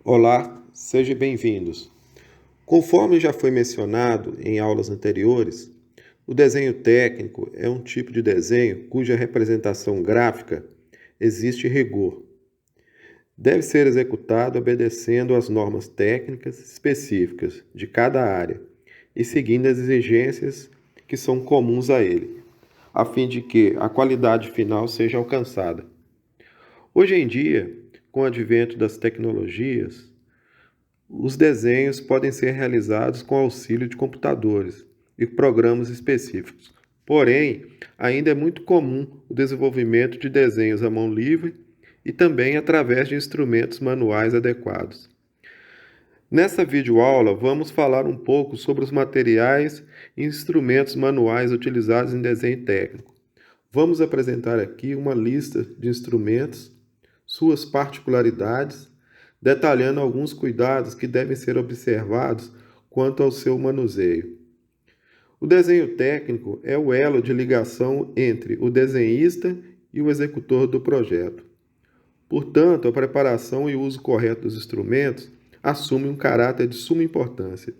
Olá, sejam bem-vindos. Conforme já foi mencionado em aulas anteriores, o desenho técnico é um tipo de desenho cuja representação gráfica existe rigor. Deve ser executado obedecendo às normas técnicas específicas de cada área e seguindo as exigências que são comuns a ele, a fim de que a qualidade final seja alcançada. Hoje em dia, com o advento das tecnologias, os desenhos podem ser realizados com auxílio de computadores e programas específicos. Porém, ainda é muito comum o desenvolvimento de desenhos à mão livre e também através de instrumentos manuais adequados. Nessa videoaula, vamos falar um pouco sobre os materiais e instrumentos manuais utilizados em desenho técnico. Vamos apresentar aqui uma lista de instrumentos, suas particularidades, detalhando alguns cuidados que devem ser observados quanto ao seu manuseio. O desenho técnico é o elo de ligação entre o desenhista e o executor do projeto. Portanto, a preparação e o uso correto dos instrumentos assume um caráter de suma importância.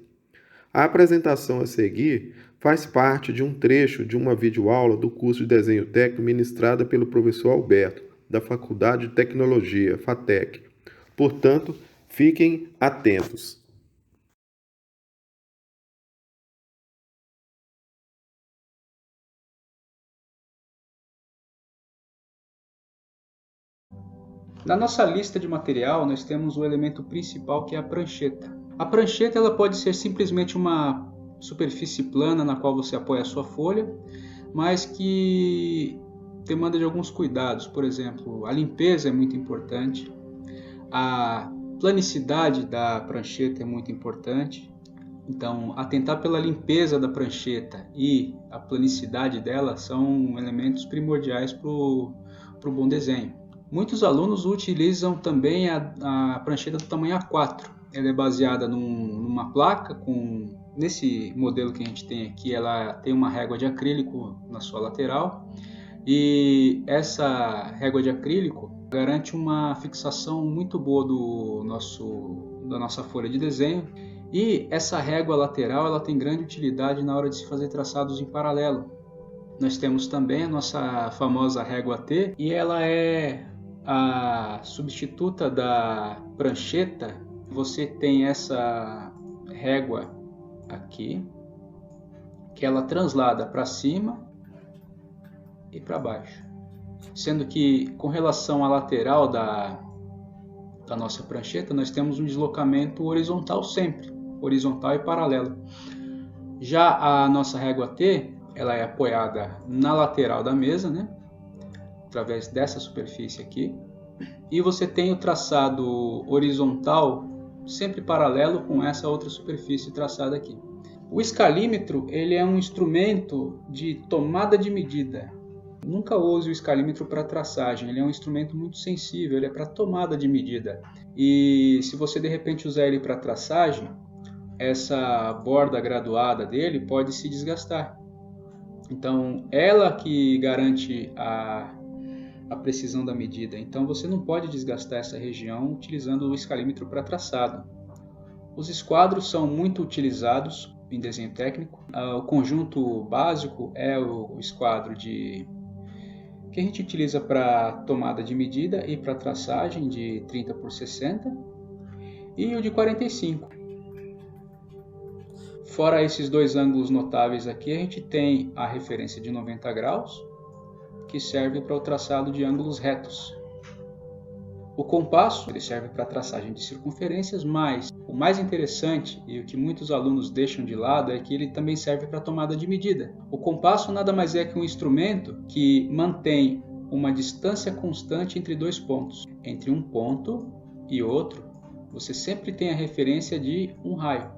A apresentação a seguir faz parte de um trecho de uma videoaula do curso de Desenho Técnico ministrada pelo professor Alberto, da Faculdade de Tecnologia, FATEC. Portanto, fiquem atentos. Na nossa lista de material, nós temos o elemento principal, que é a prancheta. A prancheta ela pode ser simplesmente uma superfície plana na qual você apoia a sua folha, mas que demanda de alguns cuidados. Por exemplo, a limpeza é muito importante, a planicidade da prancheta é muito importante. Então, atentar pela limpeza da prancheta e a planicidade dela são elementos primordiais para o bom desenho. Muitos alunos utilizam também a prancheta do tamanho A4. Ela é baseada numa placa, nesse modelo que a gente tem aqui, ela tem uma régua de acrílico na sua lateral, e essa régua de acrílico garante uma fixação muito boa da nossa folha de desenho, e essa régua lateral ela tem grande utilidade na hora de se fazer traçados em paralelo. Nós temos também a nossa famosa régua T, e ela é a substituta da prancheta. Você tem essa régua aqui, que ela translada para cima e para baixo, sendo que com relação à lateral da nossa prancheta, nós temos um deslocamento horizontal sempre, horizontal e paralelo. Já a nossa régua T, ela é apoiada na lateral da mesa, né? Através dessa superfície aqui, e você tem o traçado horizontal sempre paralelo com essa outra superfície traçada aqui. O escalímetro ele é um instrumento de tomada de medida. Nunca use o escalímetro para traçagem, ele é um instrumento muito sensível, ele é para tomada de medida. E se você de repente usar ele para traçagem, essa borda graduada dele pode se desgastar. Então, ela que garante a precisão da medida. Então, você não pode desgastar essa região utilizando o escalímetro para traçado. Os esquadros são muito utilizados em desenho técnico. O conjunto básico é o esquadro que a gente utiliza para tomada de medida e para traçagem de 30 por 60, e o de 45. Fora esses dois ângulos notáveis aqui, a gente tem a referência de 90 graus, que serve para o traçado de ângulos retos. O compasso ele serve para a traçagem de circunferências, mas o mais interessante e o que muitos alunos deixam de lado é que ele também serve para tomada de medida. O compasso nada mais é que um instrumento que mantém uma distância constante entre dois pontos. Entre um ponto e outro, você sempre tem a referência de um raio.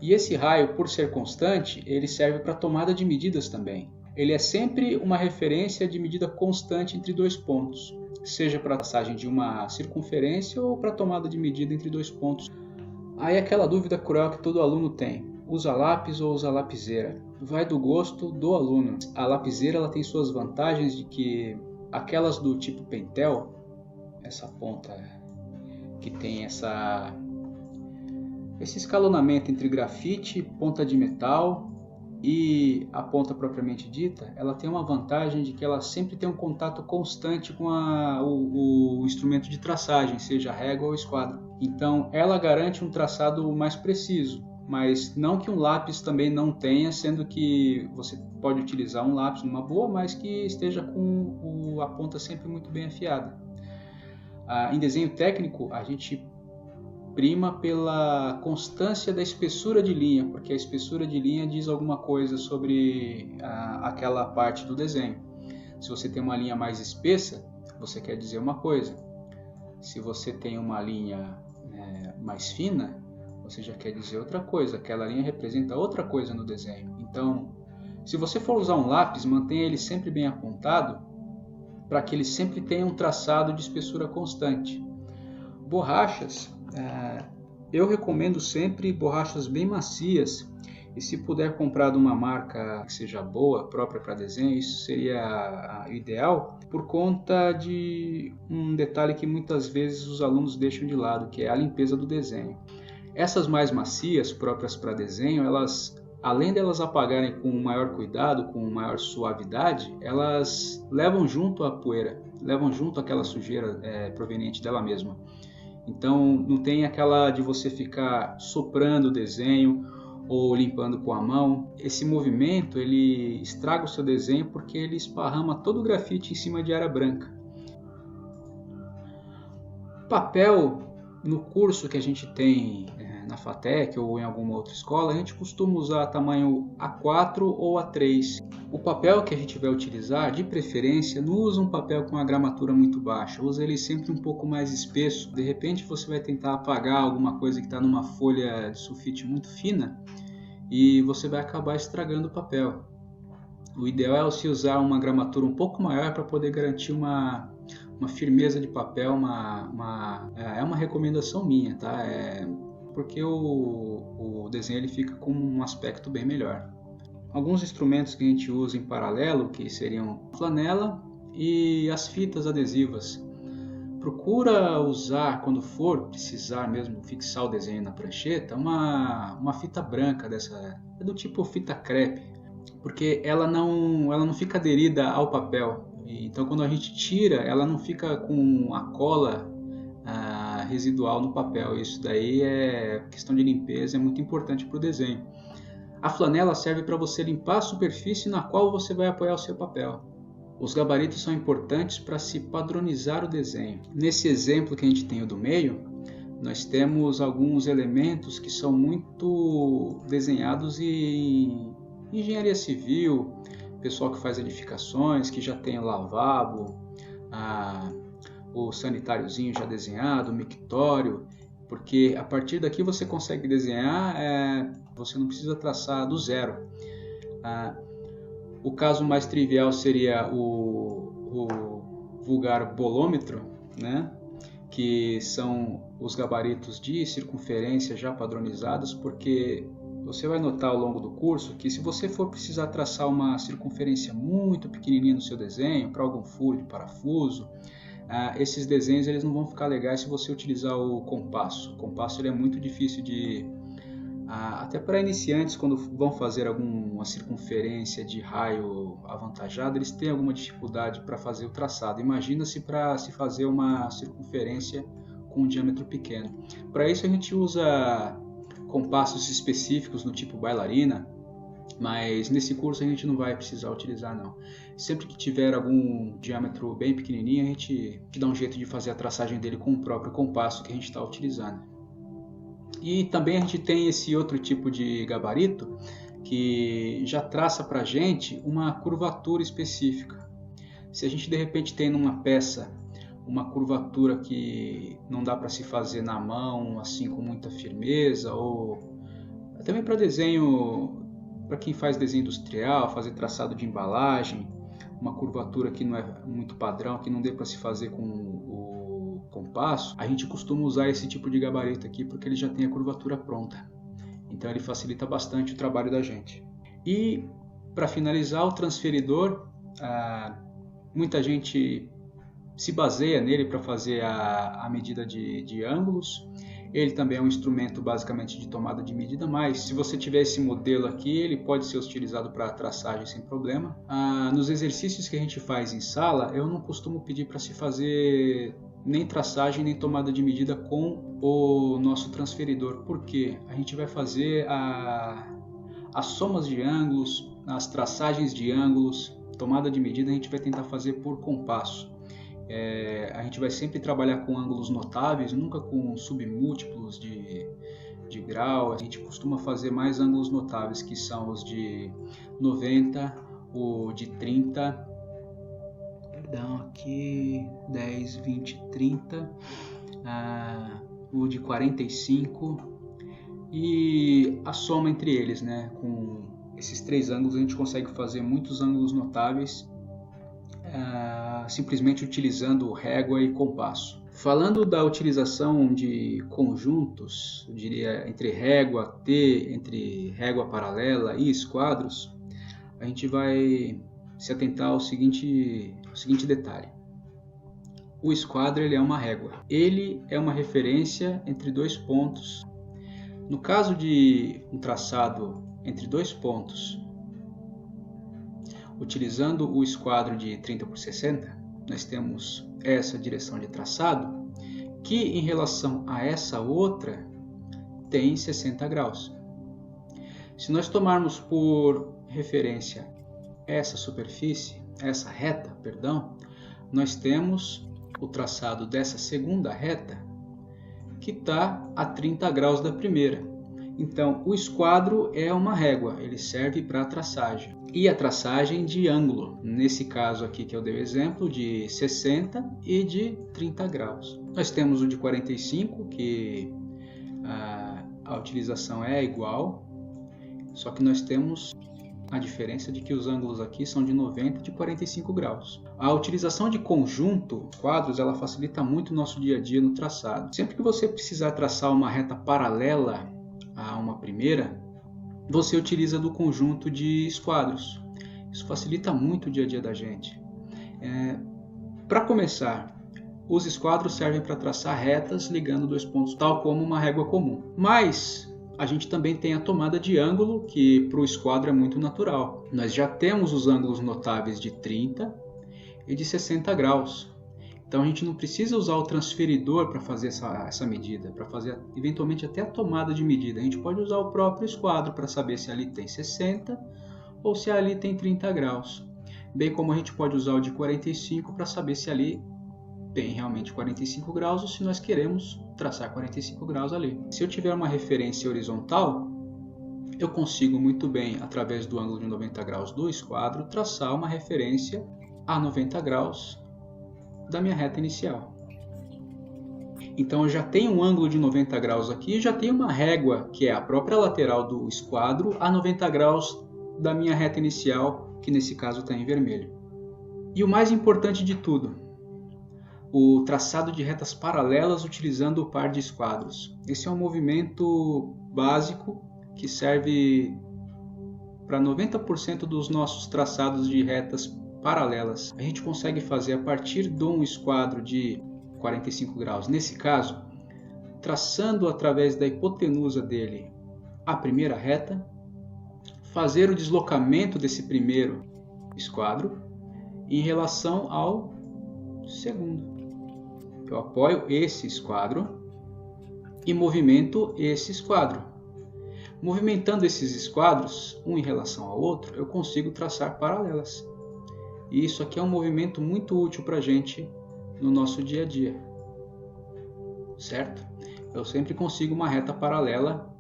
E esse raio, por ser constante, ele serve para tomada de medidas também. Ele é sempre uma referência de medida constante entre dois pontos, seja para a traçagem de uma circunferência ou para a tomada de medida entre dois pontos. Aí aquela dúvida cruel que todo aluno tem: usa lápis ou usa lapiseira? Vai do gosto do aluno. A lapiseira ela tem suas vantagens, de que aquelas do tipo Pentel, essa ponta que tem esse escalonamento entre grafite, ponta de metal e a ponta propriamente dita, ela tem uma vantagem de que ela sempre tem um contato constante com o instrumento de traçagem, seja régua ou esquadro. Então ela garante um traçado mais preciso, mas não que um lápis também não tenha, sendo que você pode utilizar um lápis numa boa, mas que esteja com a ponta sempre muito bem afiada. Em desenho técnico, a gente prima pela constância da espessura de linha, porque a espessura de linha diz alguma coisa sobre aquela parte do desenho. Se você tem uma linha mais espessa, você quer dizer uma coisa. Se você tem uma linha mais fina, você já quer dizer outra coisa. Aquela linha representa outra coisa no desenho. Então, se você for usar um lápis, mantenha ele sempre bem apontado, para que ele sempre tenha um traçado de espessura constante. Borrachas, eu recomendo sempre borrachas bem macias, e se puder comprar de uma marca que seja boa, própria para desenho, isso seria ideal, por conta de um detalhe que muitas vezes os alunos deixam de lado, que é a limpeza do desenho. Essas mais macias, próprias para desenho, elas, além delas apagarem com maior cuidado, com maior suavidade, elas levam junto a poeira, levam junto aquela sujeira proveniente dela mesma. Então não tem aquela de você ficar soprando o desenho ou limpando com a mão. Esse movimento ele estraga o seu desenho porque ele esparrama todo o grafite em cima de área branca. Papel, no curso que a gente tem na FATEC ou em alguma outra escola, a gente costuma usar tamanho A4 ou A3. O papel que a gente vai utilizar, de preferência, não usa um papel com uma gramatura muito baixa, usa ele sempre um pouco mais espesso. De repente você vai tentar apagar alguma coisa que está numa folha de sulfite muito fina e você vai acabar estragando o papel. O ideal é você usar uma gramatura um pouco maior para poder garantir uma firmeza de papel, é uma recomendação minha, tá? Porque o desenho ele fica com um aspecto bem melhor. Alguns instrumentos que a gente usa em paralelo, que seriam a flanela e as fitas adesivas. Procura usar, quando for precisar mesmo fixar o desenho na prancheta, uma fita branca dessa, do tipo fita crepe, porque ela não fica aderida ao papel. Então quando a gente tira, ela não fica com a cola residual no papel. Isso daí é questão de limpeza, é muito importante para o desenho. A flanela serve para você limpar a superfície na qual você vai apoiar o seu papel. Os gabaritos são importantes para se padronizar o desenho. Nesse exemplo que a gente tem o do meio, nós temos alguns elementos que são muito desenhados em engenharia civil, pessoal que faz edificações, que já tem o lavabo, o sanitáriozinho já desenhado, o mictório, porque a partir daqui você consegue desenhar, você não precisa traçar do zero. O caso mais trivial seria o vulgar bolômetro, né? Que são os gabaritos de circunferência já padronizados, porque você vai notar ao longo do curso que se você for precisar traçar uma circunferência muito pequenininha no seu desenho, para algum furo de parafuso, esses desenhos eles não vão ficar legais se você utilizar o compasso. O compasso ele é muito difícil até para iniciantes, quando vão fazer alguma circunferência de raio avantajado, eles têm alguma dificuldade para fazer o traçado. Imagina-se para se fazer uma circunferência com um diâmetro pequeno. Para isso a gente usa compassos específicos no tipo bailarina, mas nesse curso a gente não vai precisar utilizar não. Sempre que tiver algum diâmetro bem pequenininho, a gente dá um jeito de fazer a traçagem dele com o próprio compasso que a gente está utilizando. E também a gente tem esse outro tipo de gabarito que já traça para a gente uma curvatura específica. Se a gente de repente tem numa peça uma curvatura que não dá para se fazer na mão assim com muita firmeza, ou também para desenho, para quem faz desenho industrial, fazer traçado de embalagem, uma curvatura que não é muito padrão, que não dê para se fazer com o compasso, a gente costuma usar esse tipo de gabarito aqui porque ele já tem a curvatura pronta. Então ele facilita bastante o trabalho da gente. E para finalizar, o transferidor, muita gente se baseia nele para fazer a medida de ângulos. Ele também é um instrumento basicamente de tomada de medida, mas se você tiver esse modelo aqui, ele pode ser utilizado para traçagem sem problema. Nos exercícios que a gente faz em sala, eu não costumo pedir para se fazer nem traçagem nem tomada de medida com o nosso transferidor, porque a gente vai fazer as somas de ângulos, as traçagens de ângulos, tomada de medida a gente vai tentar fazer por compasso. A gente vai sempre trabalhar com ângulos notáveis, nunca com submúltiplos de grau. A gente costuma fazer mais ângulos notáveis, que são os de 90, o de 30, aqui 10, 20, 30, o de 45 e a soma entre eles, né? Com esses três ângulos a gente consegue fazer muitos ângulos notáveis simplesmente utilizando régua e compasso. Falando da utilização de conjuntos, eu diria entre régua T, entre régua paralela e esquadros, a gente vai se atentar ao seguinte detalhe. O esquadro ele é uma régua. Ele é uma referência entre dois pontos. No caso de um traçado entre dois pontos, utilizando o esquadro de 30 por 60, nós temos essa direção de traçado, que em relação a essa outra tem 60 graus. Se nós tomarmos por referência essa superfície, essa reta, perdão, nós temos o traçado dessa segunda reta que está a 30 graus da primeira. Então, o esquadro é uma régua, ele serve para traçagem. E a traçagem de ângulo, nesse caso aqui que eu dei o exemplo, de 60 e de 30 graus. Nós temos o de 45, que a utilização é igual, só que nós temos a diferença de que os ângulos aqui são de 90 e de 45 graus. A utilização de conjunto, quadros, ela facilita muito o nosso dia a dia no traçado. Sempre que você precisar traçar uma reta paralela a uma primeira, você utiliza do conjunto de esquadros. Isso facilita muito o dia a dia da gente. Para começar, os esquadros servem para traçar retas ligando dois pontos, tal como uma régua comum. Mas a gente também tem a tomada de ângulo, que para o esquadro é muito natural. Nós já temos os ângulos notáveis de 30 e de 60 graus. Então a gente não precisa usar o transferidor para fazer essa medida, para fazer eventualmente até a tomada de medida. A gente pode usar o próprio esquadro para saber se ali tem 60 ou se ali tem 30 graus. Bem como a gente pode usar o de 45 para saber se ali tem realmente 45 graus ou se nós queremos traçar 45 graus ali. Se eu tiver uma referência horizontal, eu consigo muito bem, através do ângulo de 90 graus do esquadro, traçar uma referência a 90 graus da minha reta inicial. Então eu já tenho um ângulo de 90 graus aqui e já tenho uma régua, que é a própria lateral do esquadro, a 90 graus da minha reta inicial, que nesse caso está em vermelho. E o mais importante de tudo, o traçado de retas paralelas utilizando o par de esquadros. Esse é um movimento básico que serve para 90% dos nossos traçados de retas paralelas. A gente consegue fazer a partir de um esquadro de 45 graus. Nesse caso, traçando através da hipotenusa dele a primeira reta, fazer o deslocamento desse primeiro esquadro em relação ao segundo. Eu apoio esse esquadro e movimento esse esquadro. Movimentando esses esquadros, um em relação ao outro, eu consigo traçar paralelas. E isso aqui é um movimento muito útil para a gente no nosso dia a dia, certo? Eu sempre consigo uma reta paralela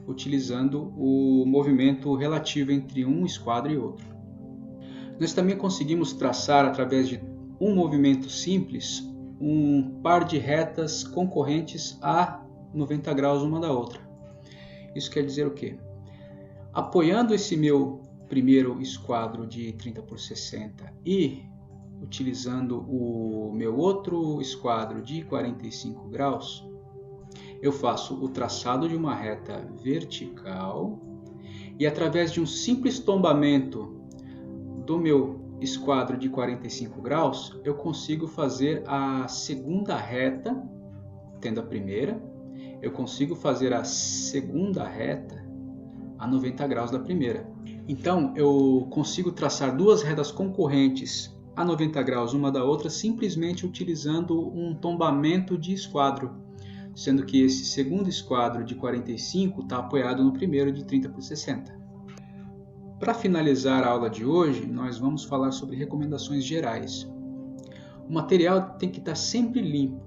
utilizando o movimento relativo entre um esquadro e outro. Nós também conseguimos traçar através de um movimento simples um par de retas concorrentes a 90 graus uma da outra. Isso quer dizer o quê? Apoiando esse meu primeiro esquadro de 30 por 60 e utilizando o meu outro esquadro de 45 graus, eu faço o traçado de uma reta vertical e através de um simples tombamento do meu esquadro de 45 graus, eu consigo fazer a segunda reta, tendo a primeira, eu consigo fazer a segunda reta a 90 graus da primeira. Então, eu consigo traçar duas retas concorrentes a 90 graus uma da outra simplesmente utilizando um tombamento de esquadro, sendo que esse segundo esquadro de 45 está apoiado no primeiro de 30 por 60. Para finalizar a aula de hoje, nós vamos falar sobre recomendações gerais. O material tem que estar sempre limpo.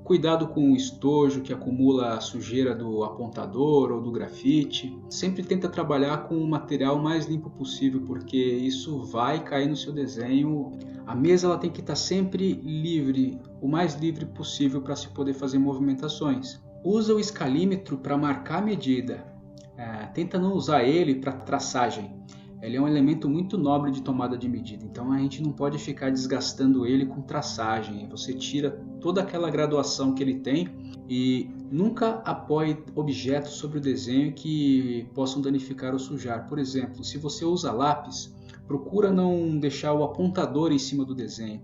Cuidado com o estojo que acumula a sujeira do apontador ou do grafite. Sempre tenta trabalhar com o material mais limpo possível, porque isso vai cair no seu desenho. A mesa ela tem que estar sempre livre, o mais livre possível para se poder fazer movimentações. Usa o escalímetro para marcar a medida. Tenta não usar ele para traçagem. Ele é um elemento muito nobre de tomada de medida, então a gente não pode ficar desgastando ele com traçagem. Você tira toda aquela graduação que ele tem e nunca apoie objetos sobre o desenho que possam danificar ou sujar. Por exemplo, se você usa lápis, procura não deixar o apontador em cima do desenho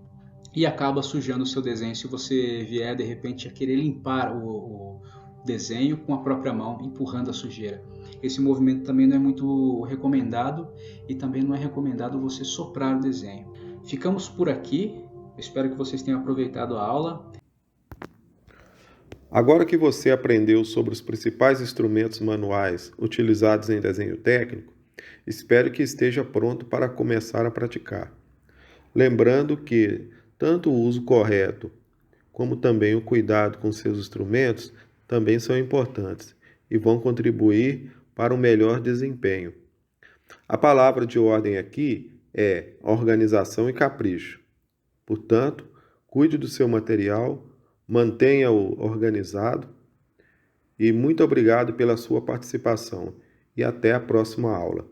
e acaba sujando o seu desenho se você vier de repente a querer limpar o desenho com a própria mão, empurrando a sujeira. Esse movimento também não é muito recomendado e também não é recomendado você soprar o desenho. Ficamos por aqui, espero que vocês tenham aproveitado a aula. Agora que você aprendeu sobre os principais instrumentos manuais utilizados em desenho técnico, espero que esteja pronto para começar a praticar. Lembrando que tanto o uso correto como também o cuidado com seus instrumentos também são importantes e vão contribuir para um melhor desempenho. A palavra de ordem aqui é organização e capricho. Portanto, cuide do seu material, mantenha-o organizado e muito obrigado pela sua participação e até a próxima aula.